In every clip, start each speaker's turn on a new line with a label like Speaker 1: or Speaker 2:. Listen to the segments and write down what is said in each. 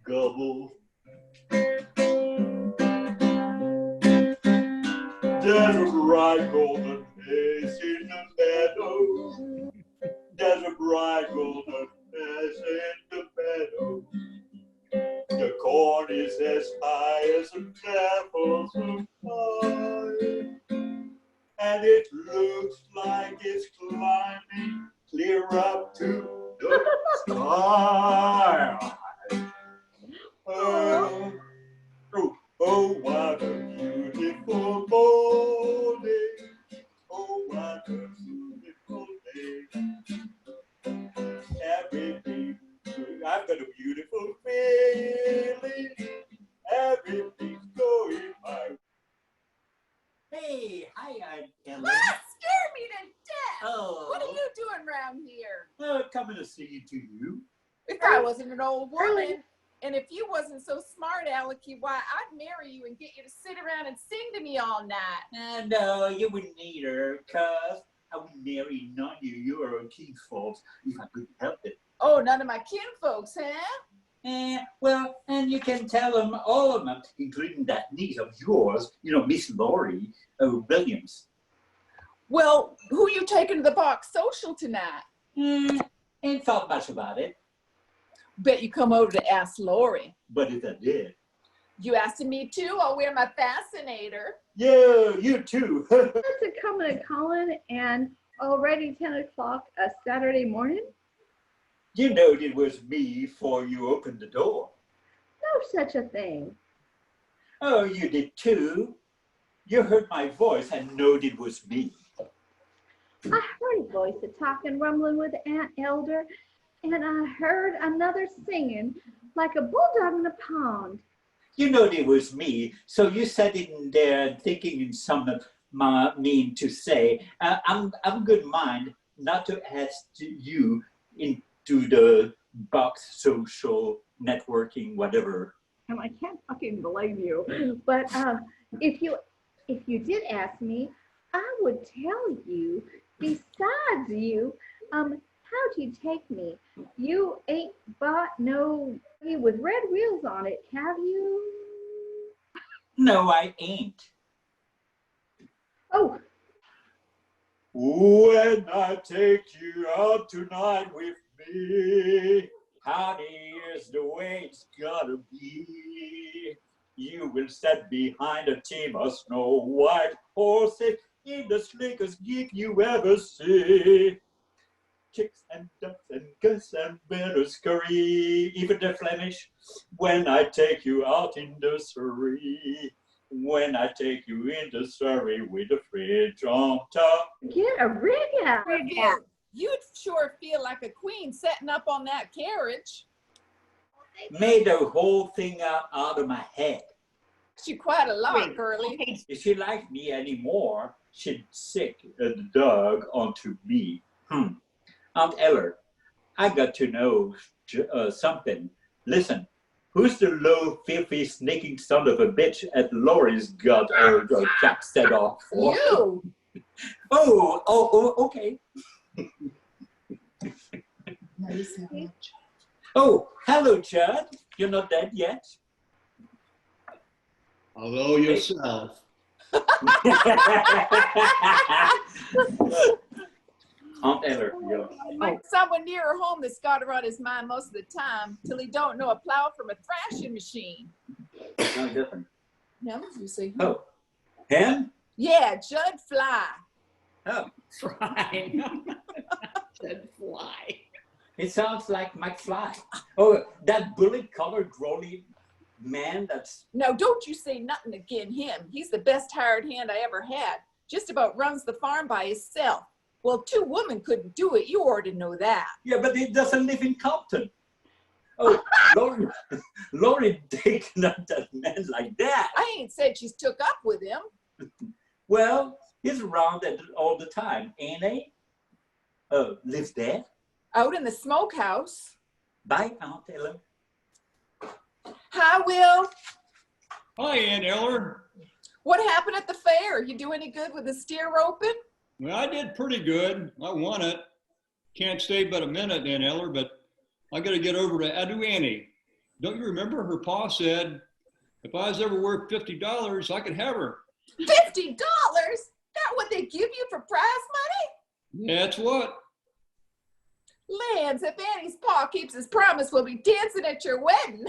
Speaker 1: gobble. There's a bright golden face in the meadow. There's a bright golden face in the meadow. The corn is as high as the apples are high. And it looks like it's climbing clear up to the sky. Oh, what a beautiful morning. Oh, what a beautiful day. Everything, I've got a beautiful feeling. Everything's going my way.
Speaker 2: Hey, hi, Aunt Ellen.
Speaker 3: Scare me to death!
Speaker 2: Oh.
Speaker 3: What are you doing around here?
Speaker 1: Coming to see to you.
Speaker 3: If I wasn't an old woman, and if you wasn't so smart, Alecky, why, I'd marry you and get you to sit around and sing to me all night.
Speaker 2: No, you wouldn't need her, cuz I would marry none of you or folks if I could help it.
Speaker 3: Oh, none of my kinfolks, huh?
Speaker 2: Well, and you can tell them, all of them, including that niece of yours, Miss Laurie Williams.
Speaker 3: Well, who you taking to the box social tonight?
Speaker 2: Ain't thought much about it.
Speaker 3: Bet you come over to ask Laurie.
Speaker 1: But if I did.
Speaker 3: You asking me too? I'll wear my fascinator.
Speaker 1: Yeah, you too.
Speaker 4: To come to Colin and already 10 o'clock a Saturday morning?
Speaker 1: You knowed it was me before you opened the door.
Speaker 4: No such a thing.
Speaker 2: Oh, you did too. You heard my voice and knowed it was me.
Speaker 4: I heard a voice a talking, rumbling with Aunt Elder, and I heard another singing like a bulldog in a pond.
Speaker 2: You knowed it was me, so you sat in there thinking in some mean to say, I'm good mind not to ask you into the box social networking, whatever.
Speaker 4: And I can't fucking blame you. But if you did ask me, I would tell you, besides you, how'd you take me? You ain't bought no with red wheels on it, have you?
Speaker 2: No, I ain't.
Speaker 4: Oh.
Speaker 1: When I take you out tonight with me, honey, here's the way it's gotta be. You will sit behind a team of snow white horses in the slickest gig you ever see. Chicks and ducks and geese and better scurry, even the Flemish, when I take you out in the Surrey. When I take you in the Surrey with the fridge on top.
Speaker 4: Get a rig out.
Speaker 3: You'd sure feel like a queen setting up on that carriage.
Speaker 2: Made the whole thing out of my head.
Speaker 3: She quite a lot, girlie.
Speaker 2: If she liked me anymore, she'd sick the dog onto me. Aunt Eller, I got to know something. Listen, who's the low, filthy, sneaking son of a bitch at Laurie's got Jack set off for?
Speaker 3: You!
Speaker 2: Okay. Oh, hello, Chad. You're not dead yet?
Speaker 5: Hello yourself.
Speaker 2: Aunt Eller,
Speaker 3: Might someone near her home that's got her on his mind most of the time, till he don't know a plow from a thrashing machine.
Speaker 2: No different.
Speaker 3: No, you see.
Speaker 2: Oh, him?
Speaker 3: Yeah, Judd Fly.
Speaker 2: Oh,
Speaker 6: Fry. Said fly.
Speaker 2: it sounds like McFly. Oh, that bullet-colored rolly man that's...
Speaker 3: No, don't you say nothing again him. He's the best hired hand I ever had. Just about runs the farm by himself. Well, two women couldn't do it. You ought to know that.
Speaker 2: Yeah, but he doesn't live in Compton. Oh, Laurie taking up that man like that.
Speaker 3: I ain't said she's took up with him.
Speaker 2: Well, he's around all the time, ain't he? Lives there?
Speaker 3: Out in the smokehouse.
Speaker 2: Bye, Aunt Ellen.
Speaker 3: Hi, Will.
Speaker 5: Hi, Aunt Eller.
Speaker 3: What happened at the fair? You do any good with the steer roping?
Speaker 5: Well, I did pretty good. I won it. Can't stay but a minute, Aunt Eller, but I got to get over to Aduani. don't you remember her pa said, if I was ever worth $50, I could have her.
Speaker 3: $50? That what they give you for prize money?
Speaker 5: That's what.
Speaker 3: Lands, if Annie's pa keeps his promise, we'll be dancing at your wedding.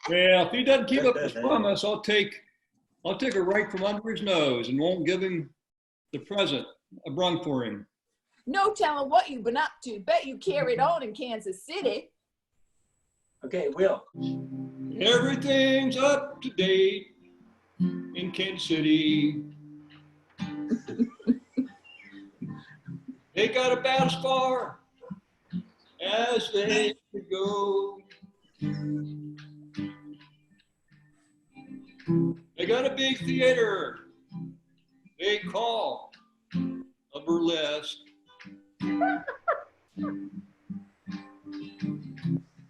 Speaker 5: Well, if he doesn't keep up his promise, I'll take her right from under his nose and won't give him the present I brung for him.
Speaker 3: No telling what you've been up to. Bet you carried on in Kansas City.
Speaker 2: Okay, Will.
Speaker 5: Everything's up to date in Kansas City. They got about as far as they could go. They got a big theater they call a burlesque.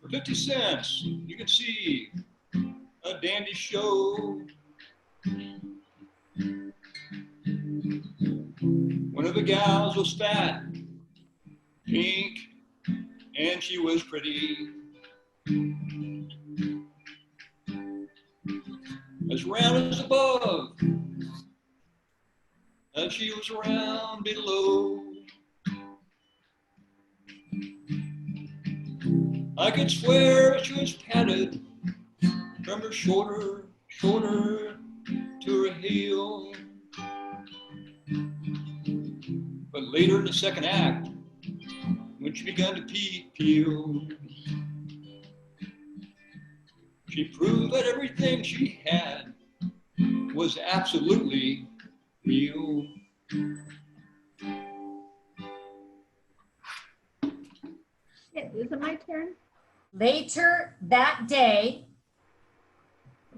Speaker 5: For 50 cents, you can see a dandy show. One of the gals was fat, pink, and she was pretty. As round as above, and she was round below. I could swear she was padded from her shoulder to her heel. But later in the second act, when she began to peel, she proved that everything she had was absolutely real.
Speaker 4: Is it my turn?
Speaker 7: Later that day,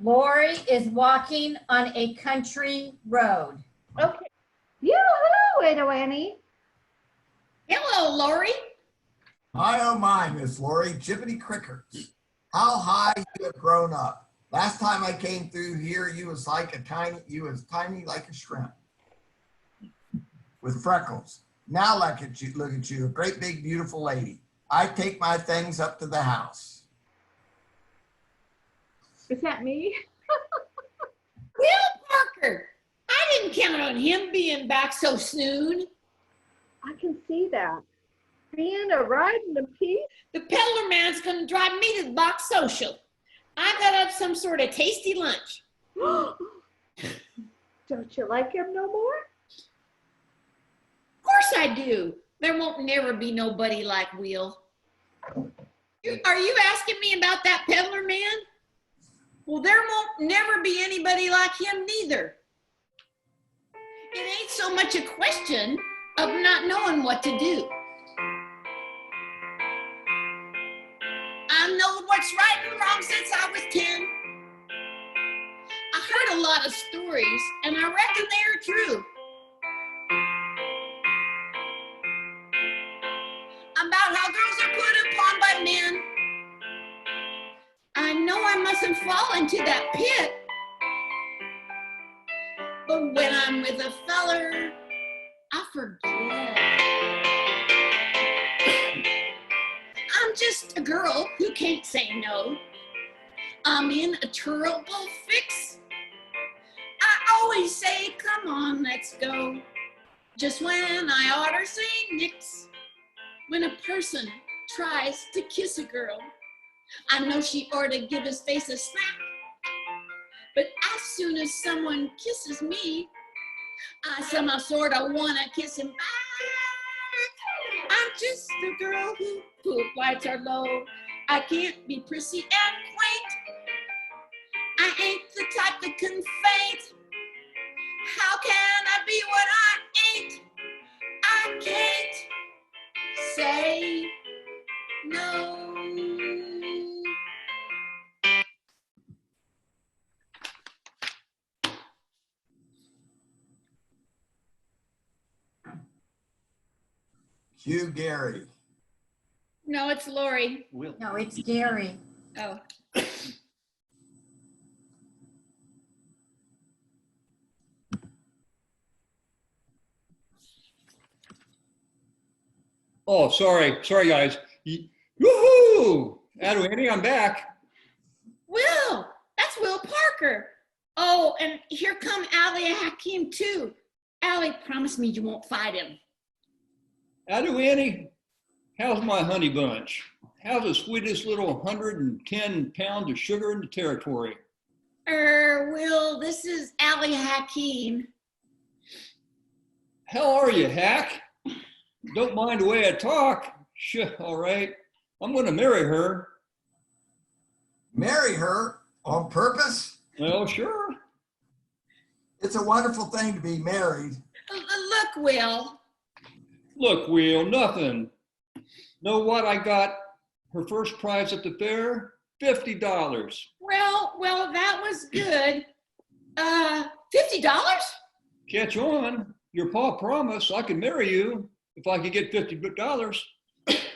Speaker 7: Lori is walking on a country road.
Speaker 4: Okay. Yoo-hoo, Widow Annie.
Speaker 6: Hello, Lori.
Speaker 8: Hi, oh my, Miss Lori, Jiminy Crickets. How high you have grown up. Last time I came through here, you was tiny like a shrimp with freckles. Now look at you, a great big beautiful lady. I take my things up to the house.
Speaker 4: Is that me?
Speaker 6: Will Parker. I didn't count on him being back so soon.
Speaker 4: I can see that. Being a ride in the piece.
Speaker 6: The peddler man's gonna drive me to the box social. I got up some sort of tasty lunch.
Speaker 4: Don't you like him no more?
Speaker 6: Of course I do. There won't never be nobody like Will. Are you asking me about that peddler man? Well, there won't never be anybody like him neither. It ain't so much a question of not knowing what to do. I've known what's right and wrong since I was 10. I heard a lot of stories, and I reckon they are true. About how girls are put upon by men. I know I mustn't fall into that pit. But when I'm with a feller, I forget. I'm just a girl who can't say no. I'm in a terrible fix. I always say, come on, let's go. Just when I ought to say nix. When a person tries to kiss a girl, I know she ought to give his face a smack. But as soon as someone kisses me, I somehow sort of want to kiss him back. I'm just a girl who poop lights are low. I can't be prissy and quaint. I ain't the type that can faint. How can I be what I ain't? I can't say no.
Speaker 8: Hugh Gary.
Speaker 6: No, it's Lori.
Speaker 5: Will.
Speaker 7: No, it's Gary.
Speaker 6: Oh.
Speaker 5: Oh, sorry guys. Woohoo! Hello, Annie, I'm back.
Speaker 6: Will, that's Will Parker. Oh, and here come Ali and Hakeem too. Ali, promise me you won't fight him.
Speaker 5: Hello, Annie. How's my honey bunch? How's the sweetest little 110 pounds of sugar in the territory?
Speaker 6: Will, this is Ali Hakeem.
Speaker 5: How are you, Hack? Don't mind the way I talk. Sure, all right. I'm going to marry her.
Speaker 8: Marry her on purpose?
Speaker 5: Well, sure.
Speaker 8: It's a wonderful thing to be married.
Speaker 6: Look, Will.
Speaker 5: Look, Will, nothing. Know what I got her first prize at the fair? $50.
Speaker 6: Well, that was good. $50?
Speaker 5: Catch on. Your pa promised I could marry you if I could get $50.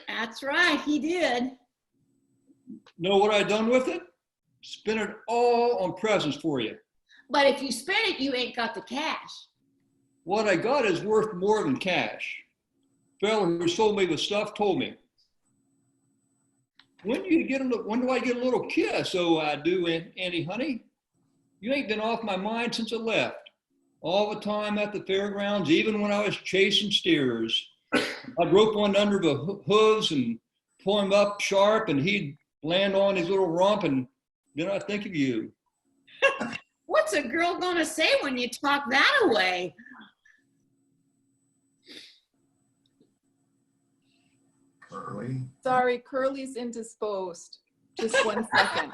Speaker 6: That's right, he did.
Speaker 5: Know what I done with it? Spent it all on presents for you.
Speaker 6: But if you spend it, you ain't got the cash.
Speaker 5: What I got is worth more than cash. Fella who sold me the stuff told me. When do I get a little kiss? Oh, I do, Annie, honey. You ain't been off my mind since I left. All the time at the fairgrounds, even when I was chasing steers. I'd rope one under the hooves and pull him up sharp, and he'd land on his little rump, and then I'd think of you.
Speaker 6: What's a girl gonna say when you talk that away?
Speaker 8: Curly.
Speaker 3: Sorry, Curly's indisposed. Just 1 second.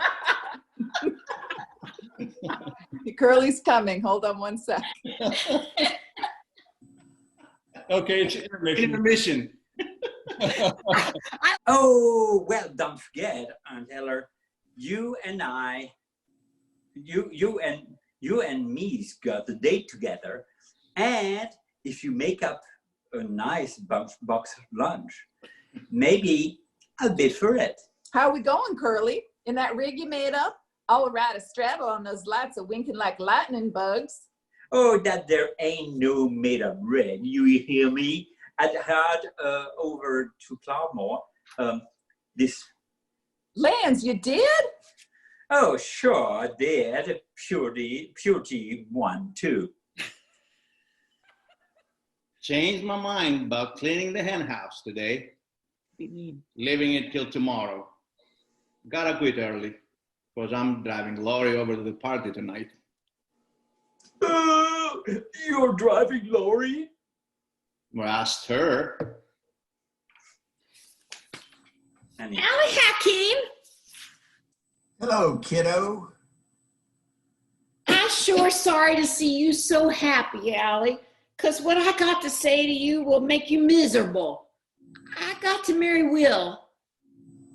Speaker 3: Curly's coming. Hold on 1 sec.
Speaker 5: Okay, it's intermission.
Speaker 2: Intermission. Oh, well, don't forget, Aunt Eller, you and me's got the date together. And if you make up a nice box lunch, maybe I'll bid for it.
Speaker 3: How we going, Curly? In that rig you made up? I'll ride a straddle on those lights a winking like lightning bugs.
Speaker 2: Oh, that there ain't no made up rig. You hear me? I'd heard over to Cloudmore this.
Speaker 3: Lance, you did?
Speaker 2: Oh, sure, I did. Purity one, too.
Speaker 9: Changed my mind about cleaning the hen house today. Leaving it till tomorrow. Gotta quit early, because I'm driving Lori over to the party tonight.
Speaker 1: You're driving Lori?
Speaker 9: Well, asked her.
Speaker 6: Ali Hakeem,
Speaker 8: Hello, kiddo.
Speaker 6: I'm sure sorry to see you so happy, Ali, because what I got to say to you will make you miserable. I got to marry Will.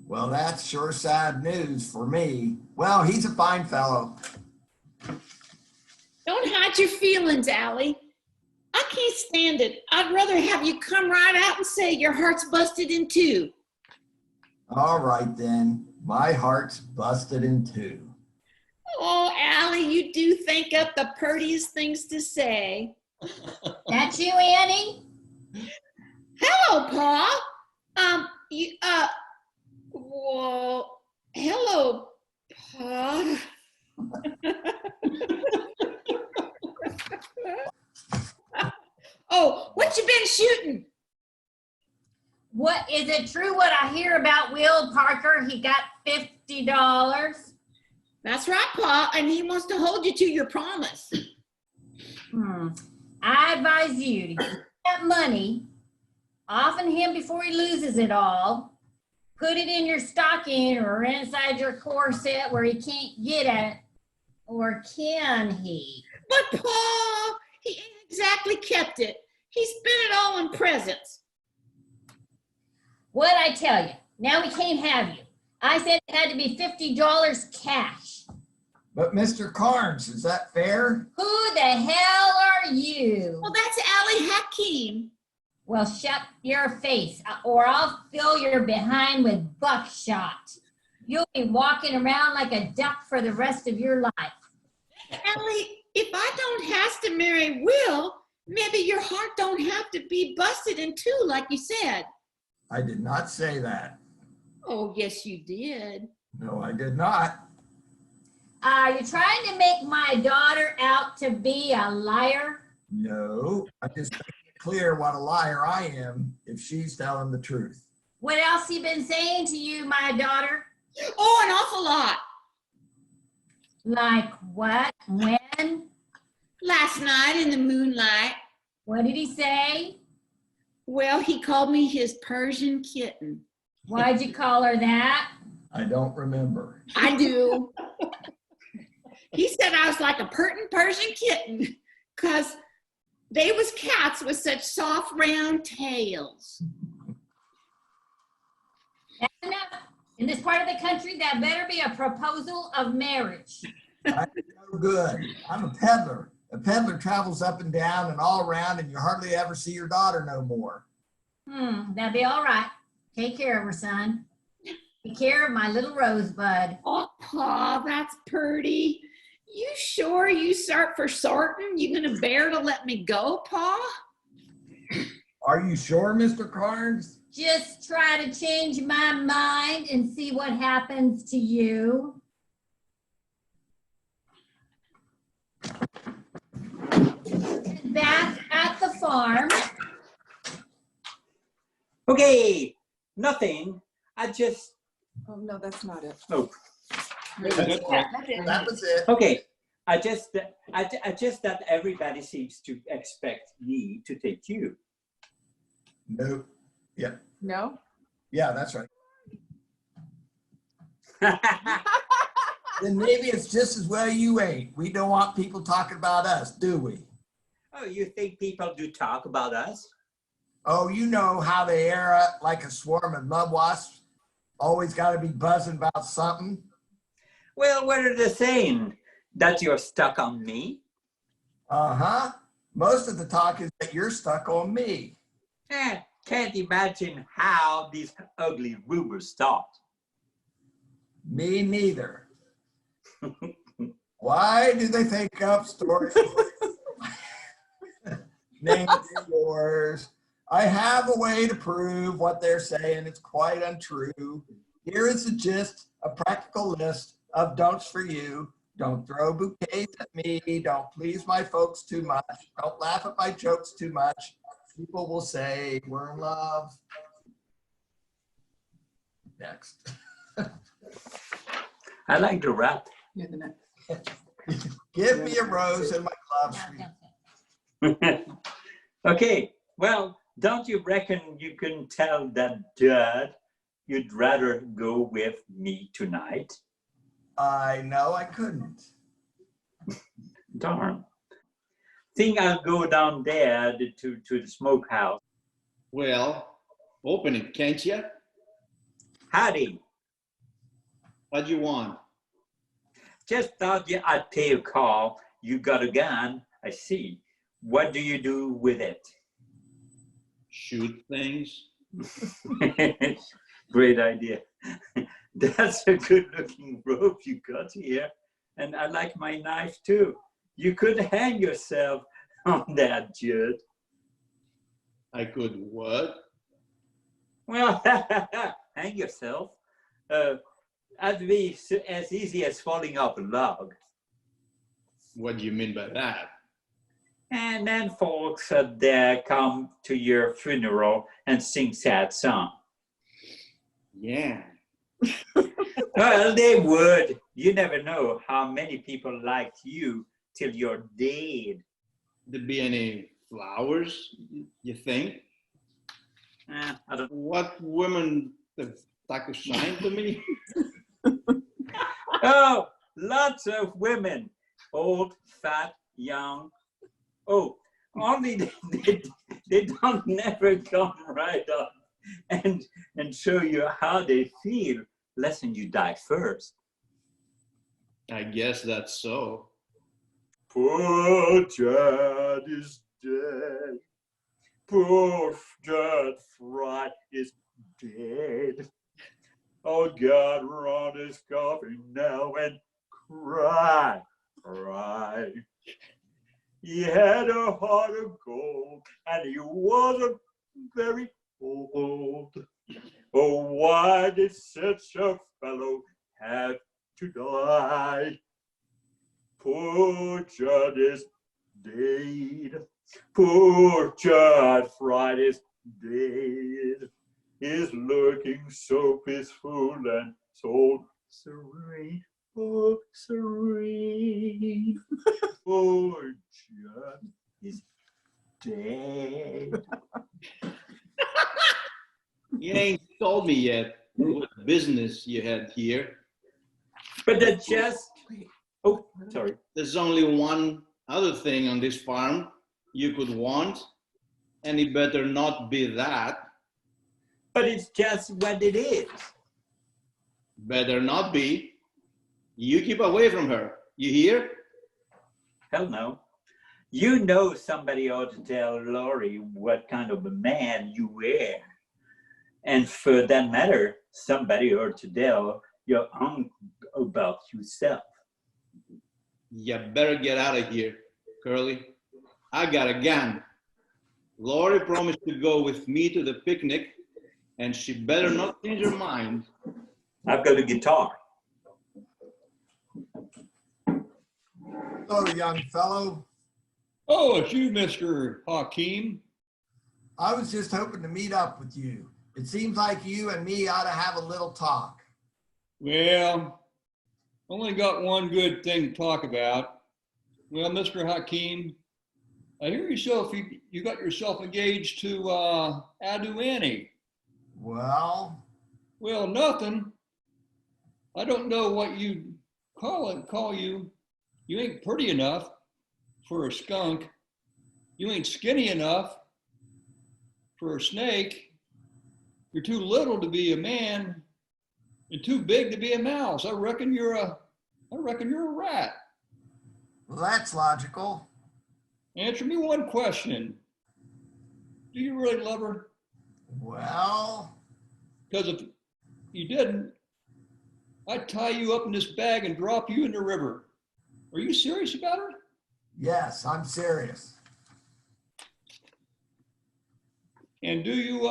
Speaker 8: Well, that's sure sad news for me. Well, he's a fine fellow.
Speaker 6: Don't hide your feelings, Ali. I can't stand it. I'd rather have you come right out and say your heart's busted in two.
Speaker 8: All right, then. My heart's busted in two.
Speaker 6: Oh, Ali, you do think up the purtiest things to say.
Speaker 7: That you, Annie?
Speaker 6: Hello, Pa. Well, hello, Pa. Oh, what you been shooting?
Speaker 7: What, is it true what I hear about Will Parker? He got $50?
Speaker 6: That's right, Pa, and he wants to hold you to your promise.
Speaker 7: I advise you to get that money off of him before he loses it all. Put it in your stocking or inside your corset where he can't get it. Or can he?
Speaker 6: But Pa, he ain't exactly kept it. He spent it all in presents.
Speaker 7: What'd I tell you? Now we can't have you. I said it had to be $50 cash.
Speaker 8: But Mr. Carnes, is that fair?
Speaker 7: Who the hell are you?
Speaker 6: Well, that's Ali Hakeem.
Speaker 7: Well, shut your face or I'll fill your behind with buckshot. You'll be walking around like a duck for the rest of your life.
Speaker 6: Ali, if I don't have to marry Will, maybe your heart don't have to be busted in two like you said.
Speaker 8: I did not say that.
Speaker 6: Oh, yes, you did.
Speaker 8: No, I did not.
Speaker 7: Are you trying to make my daughter out to be a liar?
Speaker 8: No, I just make it clear what a liar I am if she's telling the truth.
Speaker 7: What else he been saying to you, my daughter?
Speaker 6: Oh, an awful lot.
Speaker 7: Like what? When?
Speaker 6: Last night in the moonlight,
Speaker 7: What did he say?
Speaker 6: well, he called me his Persian kitten.
Speaker 7: Why'd you call her that?
Speaker 8: I don't remember.
Speaker 6: I do. He said I was like a purtin' Persian kitten because they was cats with such soft round tails.
Speaker 7: That's enough. In this part of the country, that better be a proposal of marriage.
Speaker 8: I'm no good. I'm a peddler. A peddler travels up and down and all around, and you hardly ever see your daughter no more.
Speaker 7: That'd be all right. Take care of her, son. Take care of my little rosebud.
Speaker 6: Oh, Pa, that's pretty. You sure you start for certain you gonna bear to let me go, Pa?
Speaker 8: Are you sure, Mr. Carnes?
Speaker 7: Just try to change my mind and see what happens to you. Back at the farm.
Speaker 2: Okay, nothing. I just,
Speaker 3: Oh, no, that's not it.
Speaker 2: oh,
Speaker 8: That was it.
Speaker 2: okay. I just that everybody seems to expect me to take you.
Speaker 8: No.
Speaker 3: No?
Speaker 8: Yeah, that's right. Then maybe it's just as well you ain't. We don't want people talking about us, do we?
Speaker 2: Oh, you think people do talk about us?
Speaker 8: Oh, you know how they air up like a swarm of mud wasps. Always got to be buzzing about something.
Speaker 2: Well, what are they saying? That you're stuck on me?
Speaker 8: Uh-huh. Most of the talk is that you're stuck on me.
Speaker 2: Can't imagine how these ugly rumors start.
Speaker 8: Me neither. Why do they think up stories? Names are yours. I have a way to prove what they're saying. It's quite untrue. Here is the gist, a practical list of don'ts for you. Don't throw bouquets at me. Don't please my folks too much. Don't laugh at my jokes too much. People will say we're in love. Next.
Speaker 2: I like the rap.
Speaker 3: You're the next.
Speaker 8: Give me a rose in my glove.
Speaker 2: Okay, well, don't you reckon you can tell that Dad you'd rather go with me tonight?
Speaker 8: I know I couldn't.
Speaker 2: Darn. Think I'll go down there to the smokehouse.
Speaker 9: Well, open it, can't you?
Speaker 2: Howdy.
Speaker 9: What do you want?
Speaker 2: Just thought I'd pay a call. You got a gun, I see. What do you do with it?
Speaker 9: Shoot things.
Speaker 2: Great idea. That's a good looking rope you got here. And I like my knife too. You could hang yourself on that, Judd.
Speaker 9: I could what?
Speaker 2: Well, hang yourself. That'd be as easy as falling off a log.
Speaker 9: What do you mean by that?
Speaker 2: And then folks there come to your funeral and sing sad song.
Speaker 9: Yeah.
Speaker 2: Well, they would. You never know how many people like you till you're dead.
Speaker 9: There be any flowers, you think?
Speaker 2: I don't.
Speaker 9: What women take a shine to me?
Speaker 2: Oh, lots of women, old, fat, young. Oh, only they don't never come right up and show you how they feel, lest you die first.
Speaker 9: I guess that's so.
Speaker 1: Poor Dad is dead. Poor Dad Fry is dead. Oh, God, run his coffin now and cry, cry. He had a heart of gold, and he wasn't very old. Oh, why did such a fellow have to die? Poor Judd is dead. Poor Judd Friday's dead. Is looking so peaceful and so serene. Oh, serene. Poor Judd is dead.
Speaker 9: You ain't told me yet what business you had here.
Speaker 2: But that just, oh, sorry.
Speaker 9: There's only one other thing on this farm you could want, and it better not be that.
Speaker 2: But it's just what it is.
Speaker 9: Better not be. You keep away from her. You hear?
Speaker 2: Hell no. You know somebody ought to tell Lori what kind of a man you were. And for that matter, somebody ought to tell your uncle about yourself.
Speaker 9: You better get out of here, Curly. I got a gun. Lori promised to go with me to the picnic, and she better not change her mind.
Speaker 2: I've got a guitar.
Speaker 8: Hello, young fellow.
Speaker 5: Oh, it's you, Mr. Hakeem.
Speaker 8: I was just hoping to meet up with you. It seems like you and me ought to have a little talk.
Speaker 5: Well, only got one good thing to talk about. Well, Mr. Hakeem, I hear you got yourself engaged to Adu Annie.
Speaker 8: Well,
Speaker 5: Nothing. I don't know what you call you. You ain't pretty enough for a skunk. You ain't skinny enough for a snake. You're too little to be a man and too big to be a mouse. I reckon you're a rat.
Speaker 8: well, that's logical.
Speaker 5: Answer me one question. Do you really love her?
Speaker 8: Well,
Speaker 5: Because if you didn't, I'd tie you up in this bag and drop you in the river. Are you serious about her?
Speaker 8: yes, I'm serious.
Speaker 5: And do you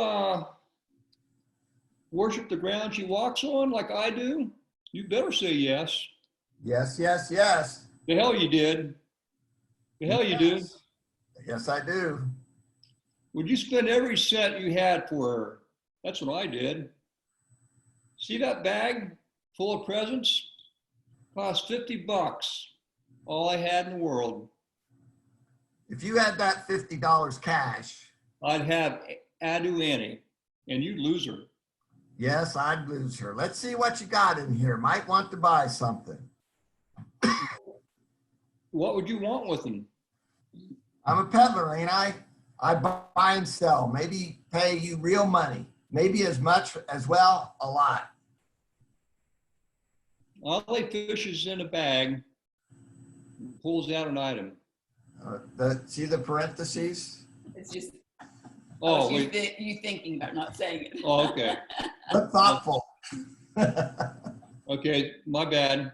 Speaker 5: worship the ground she walks on like I do? You better say yes.
Speaker 8: Yes, yes, yes.
Speaker 5: The hell you did. The hell you do.
Speaker 8: Yes, I do.
Speaker 5: Would you spend every cent you had for her? That's what I did. See that bag full of presents? Cost $50. All I had in the world.
Speaker 8: If you had that $50 cash,
Speaker 5: I'd have Adu Annie, and you'd lose her.
Speaker 8: yes, I'd lose her. Let's see what you got in here. Might want to buy something.
Speaker 5: What would you want with them?
Speaker 8: I'm a peddler, ain't I? I buy and sell. Maybe pay you real money. Maybe as much as well, a lot.
Speaker 5: Ollie fishes in a bag, pulls out an item.
Speaker 8: See the parentheses?
Speaker 10: It's just,
Speaker 5: Oh,
Speaker 10: you,
Speaker 5: wait.
Speaker 10: you thinking about not saying it.
Speaker 5: Oh, okay.
Speaker 8: Look thoughtful.
Speaker 5: Okay, my bad.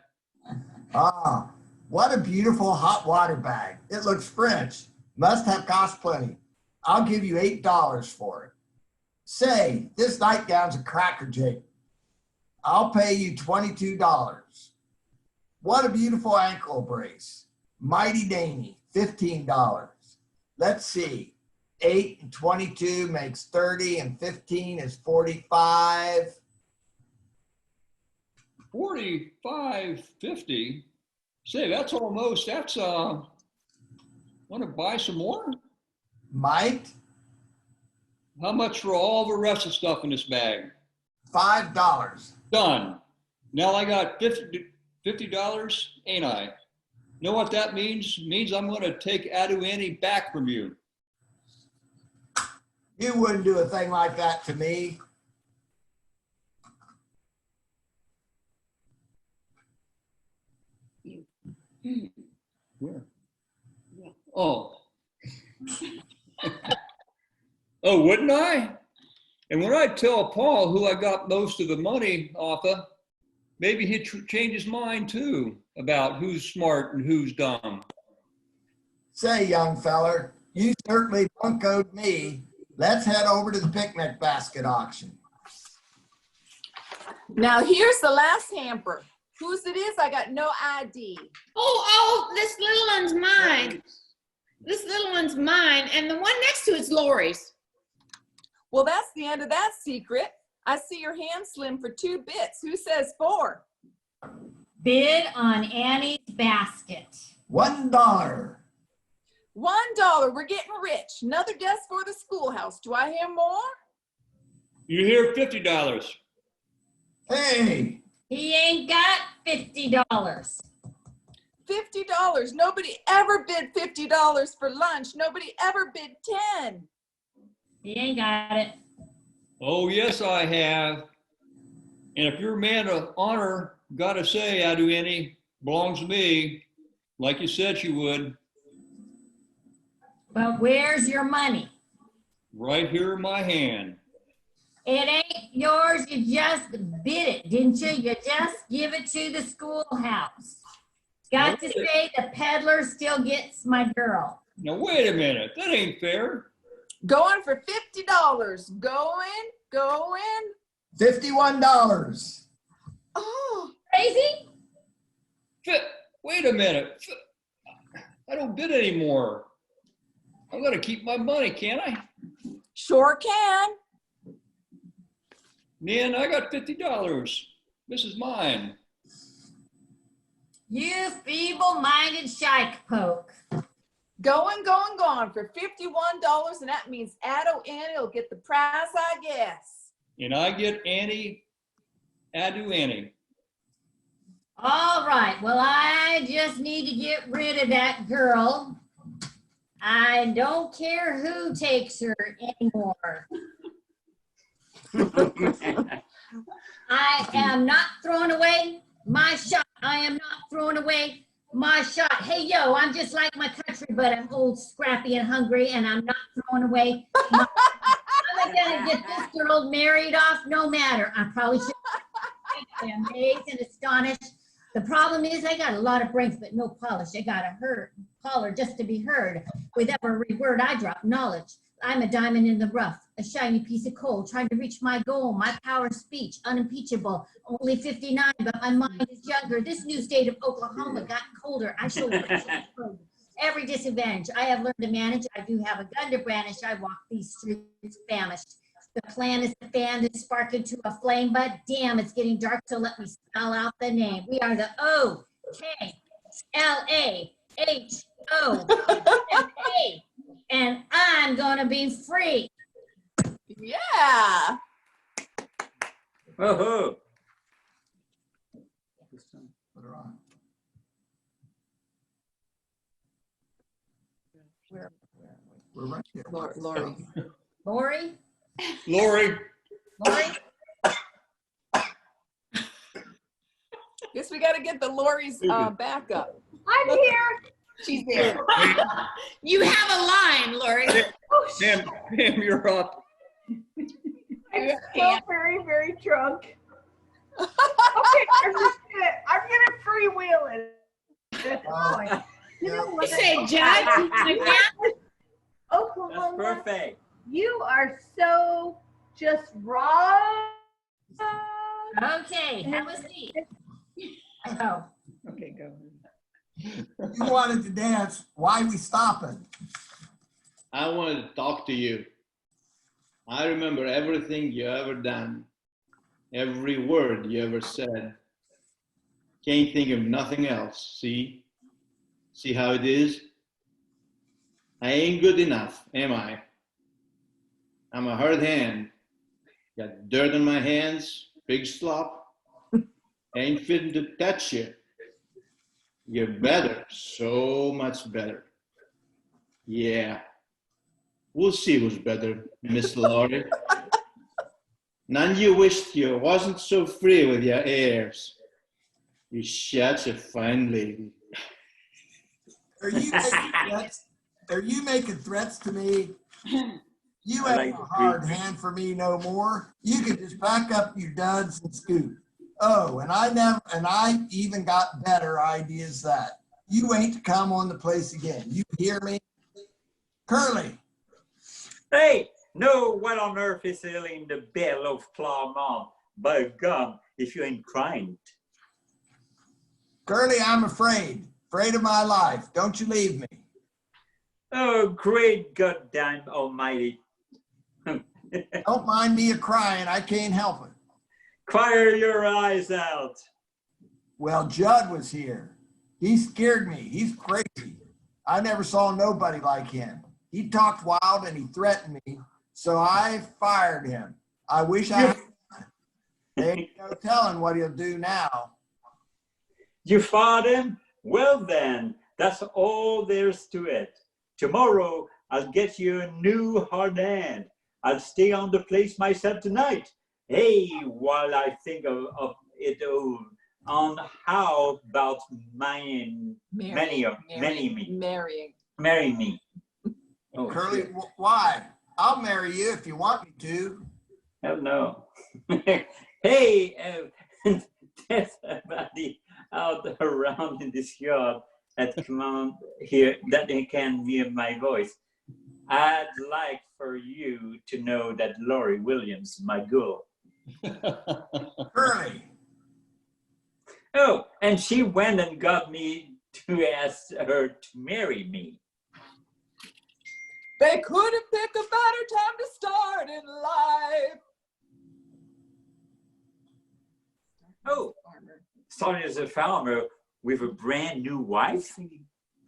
Speaker 8: Ah, what a beautiful hot water bag. It looks French. Must have cost plenty. I'll give you $8 for it. Say, this nightgown's a crackerjack. I'll pay you $22. What a beautiful ankle brace. Mighty dainty, $15. Let's see. 8 and 22 makes 30 and 15 is 45.
Speaker 5: 45.50. Say, that's want to buy some more?
Speaker 8: Might.
Speaker 5: How much for all the rest of the stuff in this bag?
Speaker 8: $5.
Speaker 5: Done. Now I got $50, ain't I? Know what that means? It means I'm going to take Adu Annie back from you.
Speaker 8: You wouldn't do a thing like that to me.
Speaker 5: Where? Oh. Oh, wouldn't I? And when I tell Paul who I got most of the money off of, maybe he'd change his mind too about who's smart and who's dumb.
Speaker 8: Say, young feller, you certainly buncoed me. Let's head over to the picnic basket auction.
Speaker 3: Now here's the last hamper. Whose it is, I got no ID.
Speaker 6: Oh, this little one's mine. This little one's mine, and the one next to it's Lori's.
Speaker 3: Well, that's the end of that secret. I see your hand slim for 2 bits. Who says 4?
Speaker 7: Bid on Annie's basket.
Speaker 8: $1.
Speaker 3: $1. We're getting rich. Another desk for the schoolhouse. Do I hear more?
Speaker 5: You hear $50.
Speaker 8: Hey,
Speaker 7: He ain't got $50.
Speaker 3: $50. Nobody ever bid $50 for lunch. Nobody ever bid 10.
Speaker 7: He ain't got it.
Speaker 5: Oh, yes, I have. And if you're a man of honor, gotta say, I do any, belongs to me, like you said you would.
Speaker 7: But where's your money?
Speaker 5: Right here in my hand.
Speaker 7: It ain't yours. You just bid it, didn't you? You just give it to the schoolhouse. Got to say the peddler still gets my girl.
Speaker 5: Now, wait a minute. That ain't fair.
Speaker 3: Going for $50. Going.
Speaker 8: $51.
Speaker 3: Oh,
Speaker 7: Crazy?
Speaker 5: Wait a minute. I don't bid anymore. I'm gonna keep my money, can't I?
Speaker 3: sure can.
Speaker 5: Nan, I got $50. This is mine.
Speaker 7: You feeble-minded shikepoke.
Speaker 3: Going for $51, and that means Addo Annie will get the prize, I guess.
Speaker 5: And I get Annie, Adu Annie.
Speaker 7: All right, well, I just need to get rid of that girl. I don't care who takes her anymore. I am not throwing away my shot. I am not throwing away my shot. Hey, yo, I'm just like my country, but I'm old, scrappy, and hungry, and I'm not throwing away my I'm gonna get this girl married off no matter. I probably should be amazed and astonished. The problem is I got a lot of brains, but no polish. I got a holler just to be heard. With every word I drop, knowledge. I'm a diamond in the rough, a shiny piece of coal, trying to reach my goal. My power of speech, unimpeachable. Only 59, but my mind is younger. This new state of Oklahoma got colder. I shall every disadvantage I have learned to manage. I do have a gun to brandish. I walk these streets famished. The plan is to fan this spark into a flame, but damn, it's getting dark, so let me spell out the name. We are the O-K-L-A-H-O-M-A, and I'm gonna be free.
Speaker 3: Yeah.
Speaker 2: Woohoo.
Speaker 8: Put her on. We're right here.
Speaker 3: Lori.
Speaker 7: Lori?
Speaker 5: Lori.
Speaker 7: Lori?
Speaker 3: Guess we got to get the Lori's backup.
Speaker 4: I'm here.
Speaker 3: She's there.
Speaker 6: You have a line, Lori.
Speaker 5: Pam, you're up.
Speaker 4: I'm still very, very drunk. Okay, I'm gonna freewheel it at this point. You know
Speaker 6: You
Speaker 4: what?
Speaker 6: say, Judge,
Speaker 2: That's
Speaker 4: Oklahoma,
Speaker 2: perfect.
Speaker 4: you are so just raw.
Speaker 7: Okay, have a seat. Oh,
Speaker 10: Okay, go.
Speaker 8: You wanted to dance. Why we stopping?
Speaker 9: I wanted to talk to you. I remember everything you ever done, every word you ever said. Can't think of nothing else. See? See how it is? I ain't good enough, am I? I'm a hard hand. Got dirt on my hands, big slop. Ain't fitting to touch you. You're better, so much better. Yeah. We'll see who's better, Miss Lori. None you wished you wasn't so free with your airs. You're such a fine lady.
Speaker 8: Are you making threats? Are you making threats to me? You
Speaker 2: I
Speaker 8: ain't
Speaker 2: like
Speaker 8: a
Speaker 2: the
Speaker 8: hard
Speaker 2: beat.
Speaker 8: hand for me no more. You can just back up your duds and scoot. Oh, and I even got better ideas that you ain't to come on the place again. You hear me? Curly,
Speaker 2: Hey, no, what on earth is in the bell of Claremont? by gum, if you ain't crying.
Speaker 8: Curly, I'm afraid of my life. Don't you leave me.
Speaker 2: Oh, great goddamn almighty.
Speaker 8: Don't mind me a-crying. I can't help it.
Speaker 2: Cry your eyes out.
Speaker 8: Well, Judd was here. He scared me. He's crazy. I never saw nobody like him. He talked wild and he threatened me, so I fired him. I wish I had. There ain't no telling what he'll do now.
Speaker 2: You fought him? Well then, that's all there's to it. Tomorrow, I'll get you a new hard hand. I'll stay on the place myself tonight. Hey, while I think of it on how about marrying me. Oh,
Speaker 8: Curly, why? I'll marry you if you want me to.
Speaker 2: Hell no. Hey, there's somebody out around in this yard that come on here that they can hear my voice. I'd like for you to know that Lori Williams is my girl.
Speaker 8: Curly.
Speaker 2: Oh, and she went and got me to ask her to marry me.
Speaker 3: They couldn't pick a better time to start in life.
Speaker 2: Oh, starting as a farmer with a brand new wife?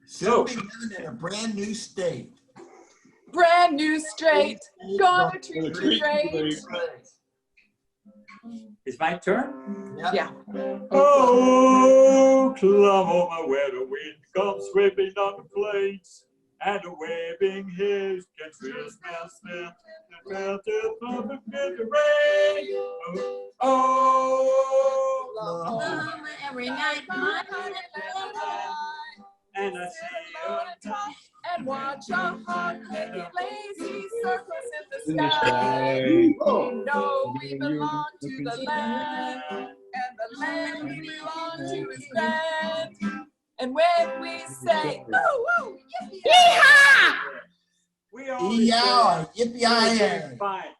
Speaker 8: She'll be living in a brand new state.
Speaker 3: Brand new straight, gonna treat you great.
Speaker 2: It's my turn?
Speaker 8: Yep.
Speaker 3: Yeah.
Speaker 1: Oh, Oklahoma, where the wind comes sweeping on the plains, and the waving hills can still smell the melted pumping in the rain. Oh,
Speaker 7: Oklahoma, every night, my heart
Speaker 2: And I see you on top.
Speaker 3: And watch our heart making lazy circles in the
Speaker 5: In the
Speaker 3: sky.
Speaker 5: sky.
Speaker 3: We know we belong to the land, and the land we belong to is grand. And when we say, ooh, ooh, yippee,
Speaker 6: Yeehaw!
Speaker 2: We always
Speaker 8: Yow,
Speaker 2: say,
Speaker 8: yippee-yi-yay.
Speaker 2: fine.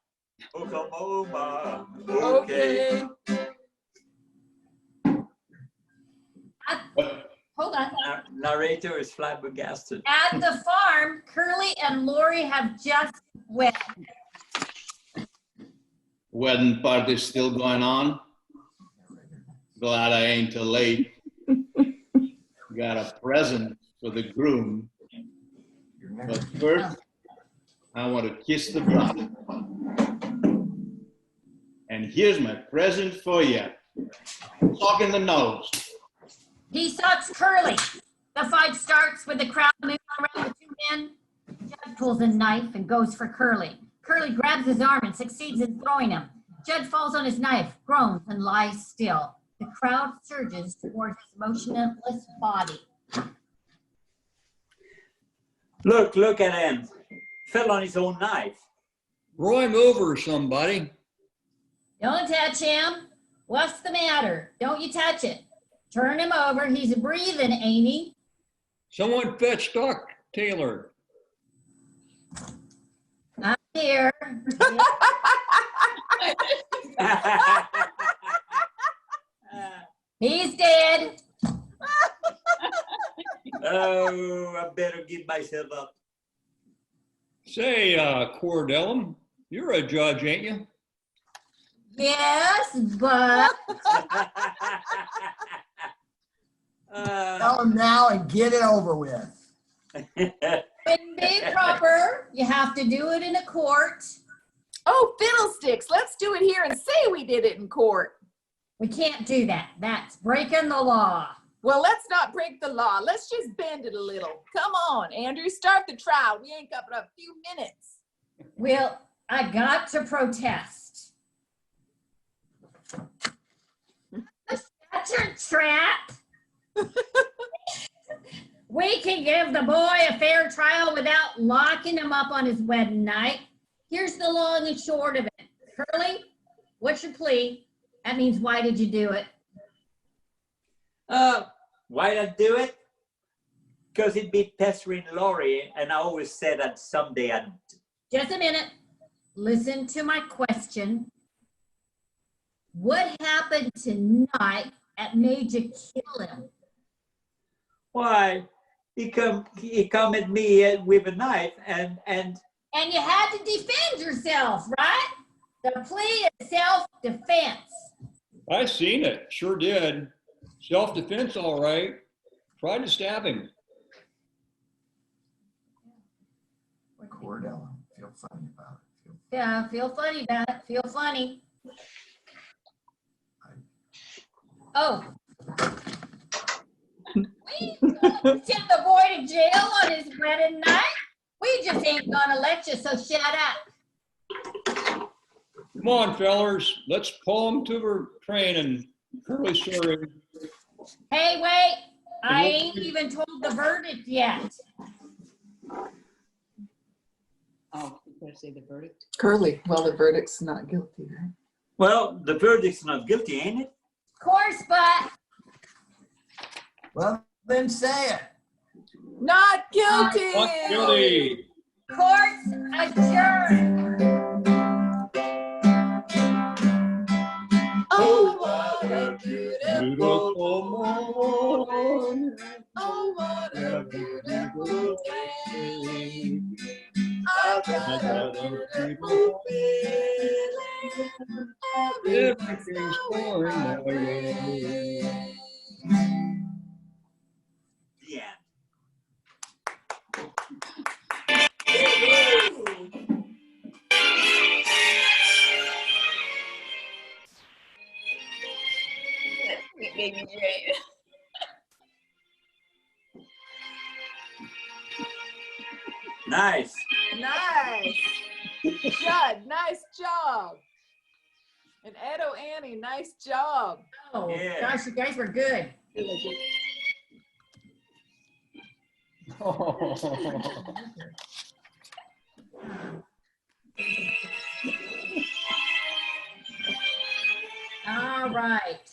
Speaker 2: Oklahoma,
Speaker 3: okay.
Speaker 7: Hold on.
Speaker 2: Narrator is flabbergasted.
Speaker 7: At the farm, Curly and Lori have just wed.
Speaker 9: Wedding party's still going on. Glad I ain't too late. Got a present for the groom. But first, I want to kiss the bride. And here's my present for you. Talk in the nose.
Speaker 7: D-Sox Curly. The fight starts with the crowd moving around the two men. Judd pulls a knife and goes for Curly. Curly grabs his arm and succeeds in throwing him. Judd falls on his knife, groans, and lies still. The crowd surges towards his motionless body.
Speaker 2: Look at him. Fell on his own knife.
Speaker 5: Throw him over, somebody.
Speaker 7: Don't touch him. What's the matter? Don't you touch it. Turn him over. He's breathing, ain't he?
Speaker 5: Someone fetch Doc Taylor.
Speaker 7: I'm here. He's dead.
Speaker 2: Oh, I better give myself up.
Speaker 5: Say, Cordellum, you're a judge, ain't you?
Speaker 7: Yes, but
Speaker 8: Tell him now and get it over with.
Speaker 7: wouldn't be proper. You have to do it in a court.
Speaker 3: Oh, fiddlesticks. Let's do it here and say we did it in court.
Speaker 7: We can't do that. That's breaking the law.
Speaker 3: Well, let's not break the law. Let's just bend it a little. Come on, Andrew, start the trial. We ain't got but a few minutes.
Speaker 7: Well, I got to protest. That's a trap. We can give the boy a fair trial without locking him up on his wedding night. Here's the long and short of it. Curly, what's your plea? That means, why did you do it?
Speaker 2: Why'd I do it? Because it'd be pestering Lori, and I always said that someday I'd.
Speaker 7: Just a minute. Listen to my question. What happened tonight that made you kill him?
Speaker 2: Why, he come at me with a knife and
Speaker 7: And you had to defend yourself, right? The plea is self-defense.
Speaker 5: I seen it, sure did. Self-defense, all right. Tried to stab him.
Speaker 8: Cordella, feel funny about it.
Speaker 7: Yeah, feel funny about it. Feel funny. Oh. We gonna send the boy to jail on his wedding night. We just ain't gonna let you, so shut up.
Speaker 5: Come on, fellers, let's pull him to her training. Curly sorry.
Speaker 7: Hey, wait. I ain't even told the verdict yet.
Speaker 10: Oh, you better say the verdict.
Speaker 3: Curly, well, the verdict's not guilty, right?
Speaker 2: well, the verdict's not guilty, ain't it?
Speaker 7: Of course, but
Speaker 8: Well, then say it.
Speaker 3: Not guilty.
Speaker 5: Not guilty.
Speaker 7: court's adjourned.
Speaker 3: Oh, what a beautiful
Speaker 5: Beautiful morning.
Speaker 3: Oh, what a beautiful day. I've got a beautiful feeling.
Speaker 5: Everything's going my way.
Speaker 2: The end.
Speaker 10: Sweet baby Jane.
Speaker 2: Nice.
Speaker 3: Nice. Judd, nice job. And Edo, Annie, nice job.
Speaker 7: Oh,
Speaker 2: Yeah.
Speaker 7: gosh, you guys were good. All right.